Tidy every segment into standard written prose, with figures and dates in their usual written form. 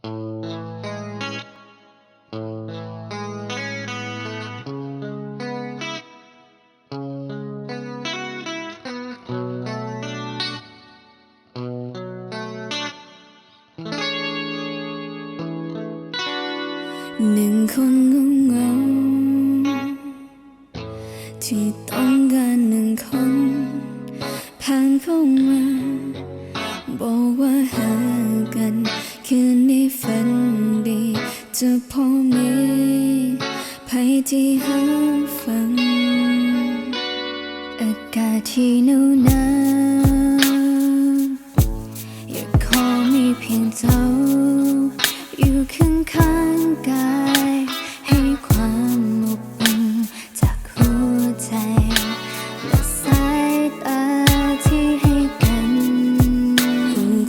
หนึ่งคนเงาที่ต้องการหนึ่งคนผ่านเข้ามาบอกว่าหากันคืนนี้ฝันดีจะพอมีภัยที่หาฟังอากาศที่หนาวหนาวอยากขอมีเพียงเจ้าอยู่ข้างๆกายให้ความอบอุ่นจากหัวใจและสายตาที่ให้กัน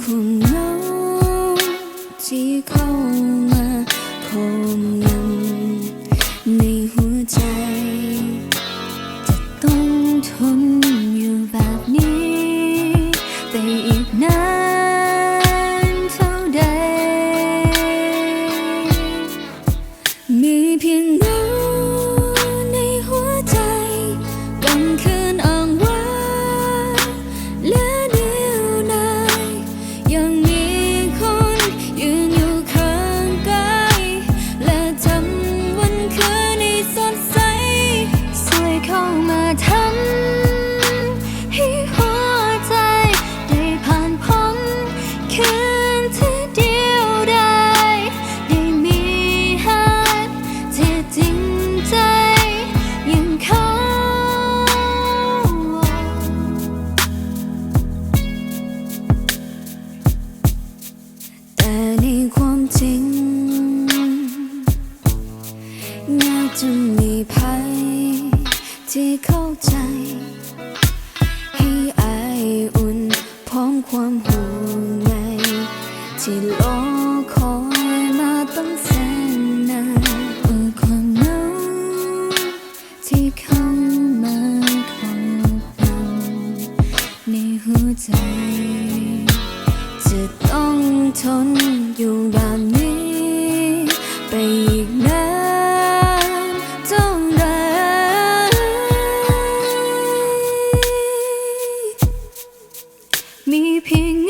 คงเหงาที่เข้ามาคมงำในหัวใจจะต้องทนอยู่แบบนี้ไปอีกนานเท่าใดมีเพียงเงาในหัวใจกลางคืนอ้างว้างและเดียวดายยังมีคนยืนอยู่ข้างกายและทำวันคืนให้สดใสสวยเข้ามาทำให้หัวใจได้ผ่านพ้นคืนที่เดียวดายได้มีหาดที่จริงใจยังเขาแต่ในความจริงน่าจะมีภัยที่เข้าใจให้อายอุ่นพร้อมความห่วงใยที่รอคอยมาตั้งแสนนานความเหงาที่เข้ามาครอบงำในหัวใจจะต้องทนอยู่แบบนี้ไปอีกนานเท่าไรมีเพียง